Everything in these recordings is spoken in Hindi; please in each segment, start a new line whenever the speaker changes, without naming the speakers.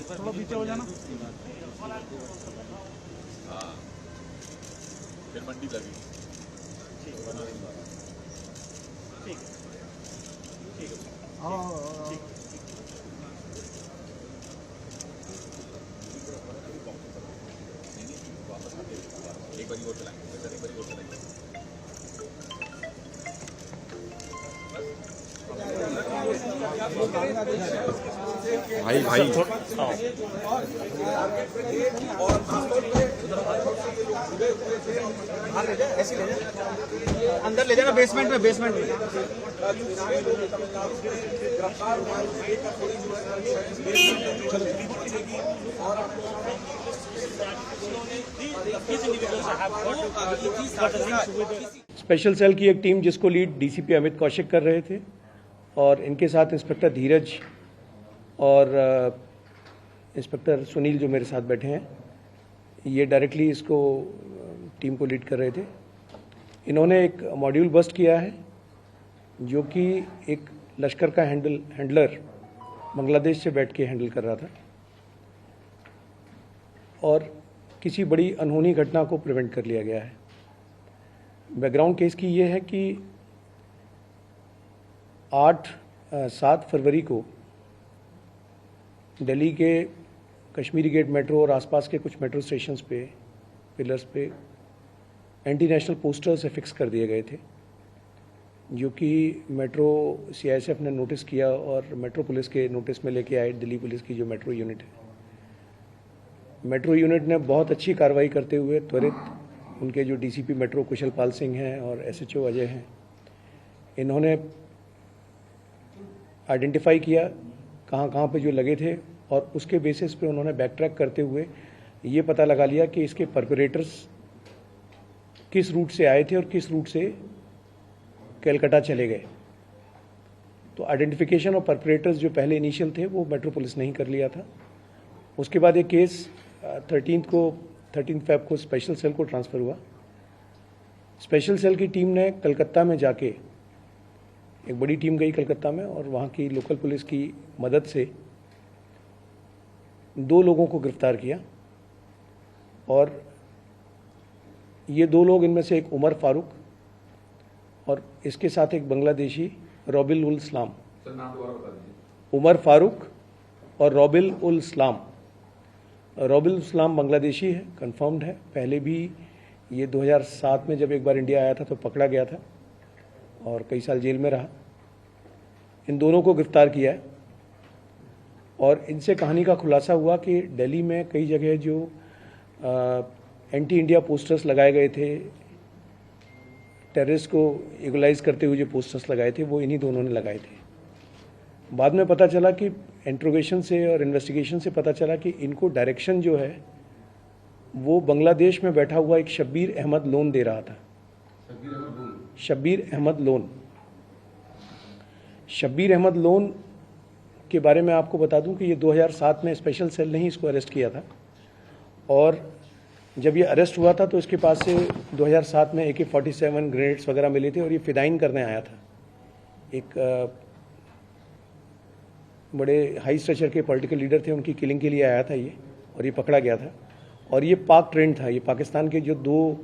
थोड़ा पीछे हो जाना।
हाँ फिर मंडी लगी।
ठीक ठीक है। हाँ
एक बारी और चलाएंगे सर, एक बारी और चलाएंगे। भाई भाई
अंदर ले जाना, बेसमेंट में, बेसमेंट में।
स्पेशल सेल की एक टीम जिसको लीड डीसीपी अमित कौशिक कर रहे थे और इनके साथ इंस्पेक्टर धीरज और इंस्पेक्टर सुनील जो मेरे साथ बैठे हैं, ये डायरेक्टली इसको टीम को लीड कर रहे थे। इन्होंने एक मॉड्यूल बस्ट किया है जो कि एक लश्कर का हैंडलर बांग्लादेश से बैठ के हैंडल कर रहा था और किसी बड़ी अनहोनी घटना को प्रिवेंट कर लिया गया है। बैकग्राउंड केस की ये है कि 7 फरवरी को दिल्ली के कश्मीरी गेट मेट्रो और आसपास के कुछ मेट्रो स्टेशंस पे पिलर्स पे एंटी नेशनल पोस्टर्स एफिक्स कर दिए गए थे, जो कि मेट्रो सीआईएसएफ ने नोटिस किया और मेट्रो पुलिस के नोटिस में लेके आए। दिल्ली पुलिस की जो मेट्रो यूनिट है, मेट्रो यूनिट ने बहुत अच्छी कार्रवाई करते हुए त्वरित उनके जो डीसीपी मेट्रो कुशल पाल सिंह हैं और एसएचओ अजय हैं, इन्होंने आइडेंटिफाई किया कहाँ पे जो लगे थे और उसके बेसिस पे उन्होंने बैक ट्रैक करते हुए ये पता लगा लिया कि इसके परपेरेटर्स किस रूट से आए थे और किस रूट से कलकत्ता चले गए। तो आइडेंटिफिकेशन और परपेरेटर्स जो पहले इनिशियल थे वो मेट्रो पुलिस ने ही कर लिया था। उसके बाद एक केस 13 फेब को स्पेशल सेल को ट्रांसफ़र हुआ। स्पेशल सेल की टीम ने कलकत्ता में जाके, एक बड़ी टीम गई कलकत्ता में और वहाँ की लोकल पुलिस की मदद से 2 लोगों को गिरफ्तार किया और ये 2 लोग, इनमें से एक उमर फारूक और इसके साथ एक बांग्लादेशी रॉबिल उल इस्लाम। उमर फारूक और रॉबिल उल इस्लाम। रॉबिल इस्लाम बांग्लादेशी है, कंफर्म्ड है। पहले भी ये 2007 में जब एक बार इंडिया आया था तो पकड़ा गया था और कई साल जेल में रहा। इन दोनों को गिरफ्तार किया है और इनसे कहानी का खुलासा हुआ कि दिल्ली में कई जगह जो एंटी इंडिया पोस्टर्स लगाए गए थे, टेररिस्ट को इगलाइज करते हुए जो पोस्टर्स लगाए थे, वो इन्हीं दोनों ने लगाए थे। बाद में पता चला कि इंट्रोगेशन से और इन्वेस्टिगेशन से पता चला कि इनको डायरेक्शन जो है वो बांग्लादेश में बैठा हुआ एक शब्बीर अहमद लोन दे रहा था। शब्बीर अहमद लोन। शब्बीर अहमद लोन के बारे में आपको बता दूं कि ये 2007 में स्पेशल सेल ने ही इसको अरेस्ट किया था और जब ये अरेस्ट हुआ था तो इसके पास से 2007 में AK-47 ग्रेनेड्स वगैरह मिले थे और ये फिदाइन करने आया था। एक बड़े हाई स्ट्रक्चर के पॉलिटिकल लीडर थे, उनकी किलिंग के लिए आया था ये और ये पकड़ा गया था। और ये पाक ट्रेंड था। ये पाकिस्तान के जो 2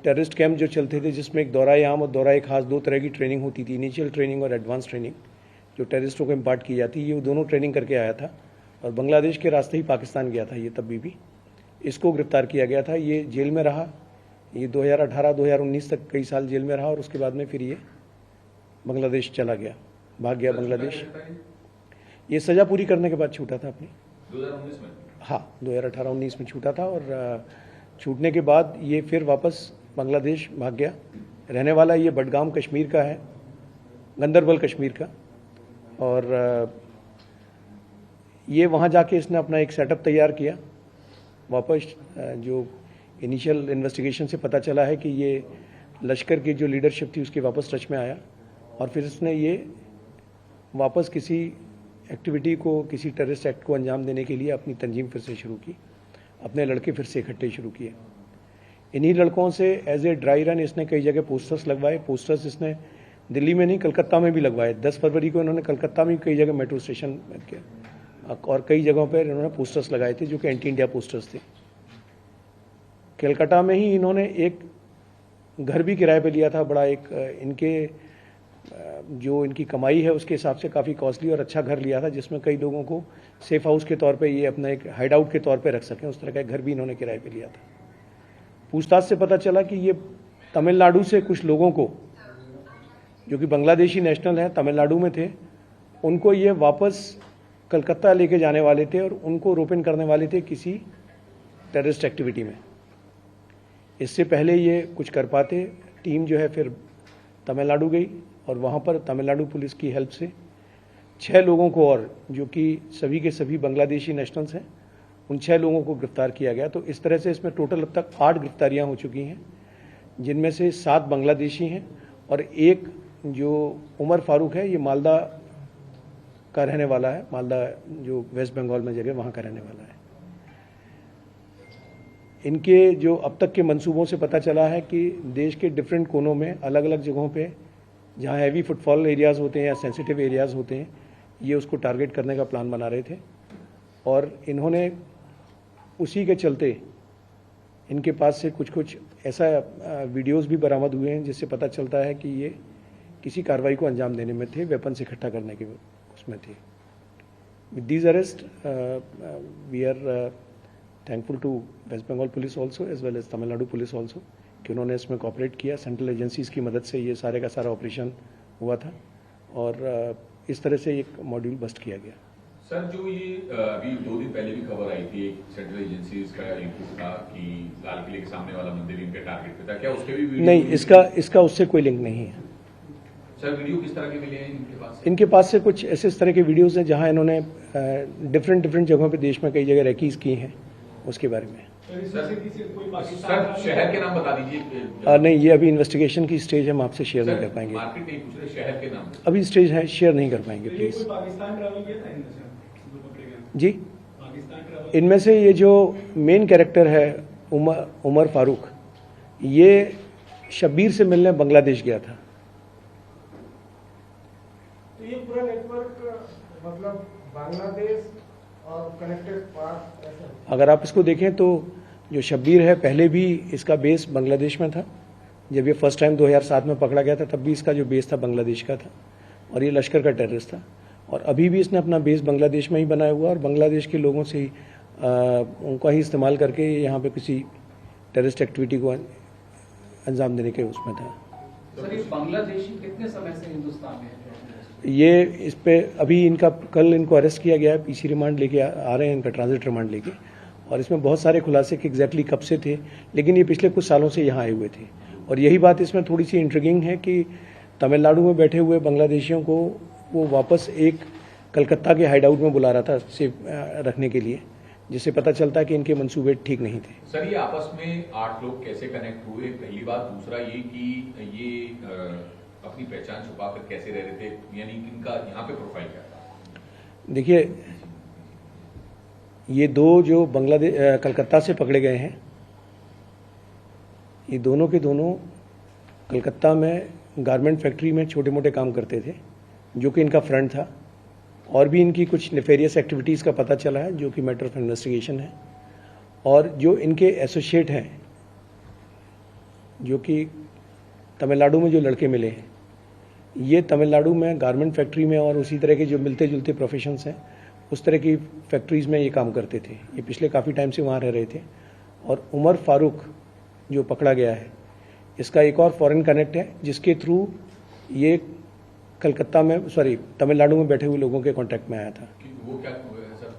टेररिस्ट कैंप जो चलते थे, जिसमें एक दौरा आम और दौरा खास 2 तरह की ट्रेनिंग होती थी, इनिशियल ट्रेनिंग और एडवांस ट्रेनिंग, जो टेररिस्टों को इम्पार्ट की जाती है। ये दोनों ट्रेनिंग करके आया था और बांग्लादेश के रास्ते ही पाकिस्तान गया था ये तभी भी। इसको गिरफ्तार किया गया था। ये जेल में रहा, ये 2018-2019 तक कई साल जेल में रहा और उसके बाद में फिर ये बांग्लादेश चला गया, भाग गया बांग्लादेश। ये सज़ा पूरी करने के बाद छूटा था अपनी
2019 में।
हाँ, 2018-19 में छूटा था और छूटने के बाद ये फिर वापस बांग्लादेश भाग गया। रहने वाला ये बडगाम कश्मीर का है, गंदरबल कश्मीर का। और ये वहाँ जाके इसने अपना एक सेटअप तैयार किया। वापस जो इनिशियल इन्वेस्टिगेशन से पता चला है कि ये लश्कर की जो लीडरशिप थी उसके वापस टच में आया और फिर इसने ये वापस किसी एक्टिविटी को, किसी टेररिस्ट एक्ट को अंजाम देने के लिए अपनी तंजीम फिर से शुरू की। अपने लड़के फिर से इकट्ठे शुरू किए। इन्हीं लड़कों से एज ए ड्राई रन इसने कई जगह पोस्टर्स लगवाए। पोस्टर्स इसने दिल्ली में नहीं, कलकत्ता में भी लगवाए। 10 फरवरी को इन्होंने कलकत्ता में कई जगह मेट्रो स्टेशन के और कई जगहों पर इन्होंने पोस्टर्स लगाए थे जो कि एंटी इंडिया पोस्टर्स थे। कलकत्ता में ही इन्होंने एक घर भी किराए पे लिया था, बड़ा एक इनके जो इनकी कमाई है उसके हिसाब से काफ़ी कॉस्टली और अच्छा घर लिया था, जिसमें कई लोगों को सेफ हाउस के तौर पे ये अपना एक हाइड आउट के तौर पे रख सकें, उस तरह का एक घर भी इन्होंने किराए पे लिया था। पूछताछ से पता चला कि ये तमिलनाडु से कुछ लोगों को, जो कि बांग्लादेशी नेशनल हैं, तमिलनाडु में थे, उनको ये वापस कलकत्ता लेके जाने वाले थे और उनको रोपिन करने वाले थे किसी टेररिस्ट एक्टिविटी में। इससे पहले ये कुछ कर पाते, टीम जो है फिर तमिलनाडु गई और वहाँ पर तमिलनाडु पुलिस की हेल्प से 6 लोगों को, और जो कि सभी के सभी बांग्लादेशी नेशनल्स हैं, उन 6 लोगों को गिरफ्तार किया गया। तो इस तरह से इसमें टोटल अब तक 8 गिरफ्तारियाँ हो चुकी हैं, जिनमें से 7 बांग्लादेशी हैं और एक जो उमर फारूक है, ये मालदा का रहने वाला है, मालदा जो वेस्ट बंगाल में जगह वहाँ का रहने वाला है। इनके जो अब तक के मंसूबों से पता चला है कि देश के डिफरेंट कोनों में अलग अलग जगहों पे जहाँ हैवी फुटफॉल एरियाज़ होते हैं या सेंसिटिव एरियाज़ होते हैं, ये उसको टारगेट करने का प्लान बना रहे थे। और इन्होंने उसी के चलते इनके पास से कुछ ऐसा वीडियोस भी बरामद हुए हैं जिससे पता चलता है कि ये किसी कार्रवाई को अंजाम देने में थे, वेपन्स इकट्ठा करने के उसमें थे। With these arrest we are thankful to West Bengal police also as well as Tamil Nadu police also कि उन्होंने इसमें कोऑपरेट किया। सेंट्रल एजेंसीज़ की मदद से ये सारे का सारा ऑपरेशन हुआ था और इस तरह से एक मॉड्यूल बस्ट किया गया।
सर, जो ये अभी 2 दिन पहले भी खबर आई थी, एक सेंट्रल एजेंसीज का इनपुट था कि लाल किले के सामने वाला मंदिर इनके टारगेट पे था, क्या उसके भी वीडियो?
नहीं, इसका उससे कोई लिंक नहीं है।
सर, वीडियो किस तरह के मिले हैं इनके पास?
इनके पास से कुछ ऐसे इस तरह के वीडियोस हैं जहां इन्होंने डिफरेंट जगहों पे देश में कई जगह रैकीज की हैं, उसके बारे में।
सर, शहर के नाम बता दीजिए।
नहीं, ये अभी इन्वेस्टिगेशन की स्टेज है, हम आपसे शेयर नहीं कर पाएंगे।
मार्केट नहीं पूछ रहे, शहर के नाम।
अभी स्टेज है, शेयर नहीं कर पाएंगे प्लीज। जी, इनमें से ये जो मेन कैरेक्टर है उमर फारूक, ये शब्बीर से मिलने बांग्लादेश गया था।
तो ये पूरा नेटवर्क मतलब बांग्लादेश और कनेक्टेड पार्ट ऐसा?
अगर आप इसको देखें तो जो शब्बीर है, पहले भी इसका बेस बांग्लादेश में था। जब ये फर्स्ट टाइम 2007 में पकड़ा गया था, तब भी इसका जो बेस था बांग्लादेश का था और ये लश्कर का टेररिस्ट था। और अभी भी इसने अपना बेस बांग्लादेश में ही बनाया हुआ और बांग्लादेश के लोगों से ही उनका ही इस्तेमाल करके यहाँ पे किसी टेररिस्ट एक्टिविटी को अंजाम देने के उसमें था।
सर, ये बांग्लादेशी कितने समय से हिंदुस्तान में है?
ये इस पे अभी कल इनको अरेस्ट किया गया है, पीसी रिमांड लेके आ रहे हैं, इनका ट्रांजिट रिमांड लेके। और इसमें बहुत सारे खुलासे कि एग्जैक्टली कब से थे, लेकिन ये पिछले कुछ सालों से यहाँ आए हुए थे। और यही बात इसमें थोड़ी सी इंट्रिगिंग है कि तमिलनाडु में बैठे हुए बांग्लादेशियों को वो वापस एक कलकत्ता के हाइड आउट में बुला रहा था सेफ रखने के लिए, जिससे पता चलता है कि इनके मंसूबे ठीक नहीं थे।
सर, ये आपस में 8 लोग कैसे कनेक्ट हुए, पहली बात। दूसरा ये कि ये अपनी पहचान छुपाकर कैसे रह रहे थे, यानी इनका यहाँ पे प्रोफाइल क्या था?
देखिए, ये 2 जो कलकत्ता से पकड़े गए हैं, ये दोनों के दोनों कलकत्ता में गारमेंट फैक्ट्री में छोटे मोटे काम करते थे, जो कि इनका फ्रंट था। और भी इनकी कुछ नेफेरियस एक्टिविटीज़ का पता चला है, जो कि मैटर ऑफ इन्वेस्टिगेशन है। और जो इनके एसोसिएट हैं, जो कि तमिलनाडु में जो लड़के मिले हैं, ये तमिलनाडु में गारमेंट फैक्ट्री में और उसी तरह के जो मिलते जुलते प्रोफेशंस हैं, उस तरह की फैक्ट्रीज़ में ये काम करते थे। ये पिछले काफ़ी टाइम से वहाँ रह रहे थे। और उमर फारूक जो पकड़ा गया है, इसका एक और फॉरेन कनेक्ट है, जिसके थ्रू ये कलकत्ता में तमिलनाडु में बैठे हुए लोगों के कांटेक्ट में आया था।
वो क्या है सर?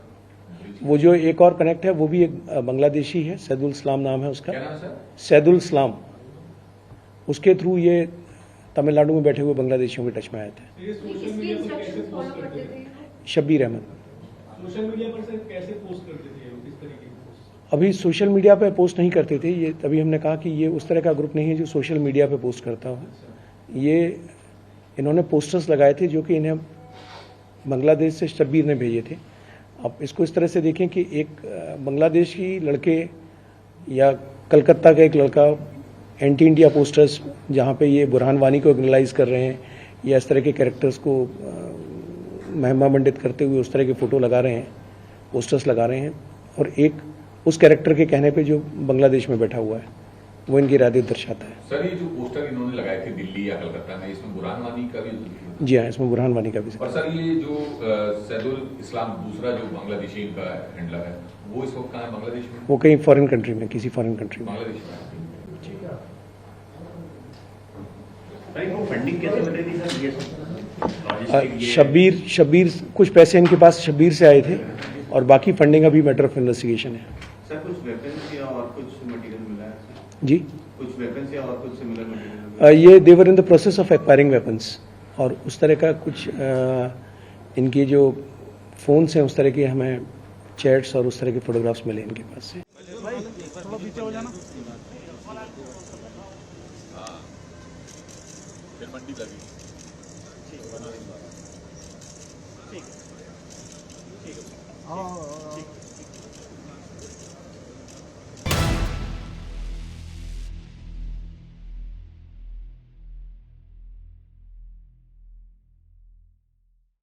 वो जो एक और कनेक्ट है, वो भी एक बांग्लादेशी है, सैदुल इस्लाम नाम है उसका।
क्या नाम है सर?
सैदुल इस्लाम। उसके थ्रू ये तमिलनाडु में बैठे हुए बांग्लादेशियों के टच में आए थे।
ये सोशल मीडिया पर कैसे पोस्ट करते थे?
शब्बीर अहमद।
सोशल मीडिया पर सर कैसे पोस्ट करते थे, किस तरीके की पोस्ट?
अभी सोशल मीडिया पे पोस्ट नहीं करते थे ये। तभी हमने कहा कि ये उस तरह का ग्रुप नहीं है जो सोशल मीडिया पे पोस्ट करता हो। ये इन्होंने पोस्टर्स लगाए थे जो कि इन्हें बांग्लादेश से शब्बीर ने भेजे थे। अब इसको इस तरह से देखें कि एक बांग्लादेशी लड़के या कलकत्ता का एक लड़का एंटी इंडिया पोस्टर्स, जहाँ पे ये बुरहान वानी को एनालाइज कर रहे हैं या इस तरह के कैरेक्टर्स को महिमा मंडित करते हुए उस तरह के फ़ोटो लगा रहे हैं, पोस्टर्स लगा रहे हैं, और एक उस कैरेक्टर के कहने पे जो बांग्लादेश में बैठा हुआ है वो इनकी इरादे दर्शाता है।
सर ये जो पोस्टर इन्होंने लगाए थे दिल्ली या कलकत्ता में, इसमें बुरहान वानी का भी
जी हाँ, इसमें बुरहान वानी का भी जिक्र
और सर ये जो सैदुल इस्लाम दूसरा जो बांग्लादेशी इनका हैंडलर है, वो इस वक्त कहाँ है बांग्लादेश में?
वो कहीं फॉरेन कंट्री में, किसी फॉरेन कंट्री में।
बांग्लादेश में।
भाई वो फंडिंग कैसे बन रही थी सर? ये लॉजिस्टिक
शब्बीर कुछ पैसे इनके पास शब्बीर से आए थे, और बाकी फंडिंग अभी मैटर ऑफ इन्वेस्टिगेशन है।
सर कुछ वेपन्स या और कुछ मटेरियल मिला है सर?
जी,
कुछ वेपन्स या और कुछ सिमिलर मटेरियल?
ये they were in the process of acquiring weapons, और उस तरह का कुछ इनके जो फ़ोन्स हैं उस तरह के हमें चैट्स और उस तरह के फोटोग्राफ्स मिले इनके पास से।
भाई थोड़ा पीछे हो जाना।
फिर मंडी लगी।
ठीक है।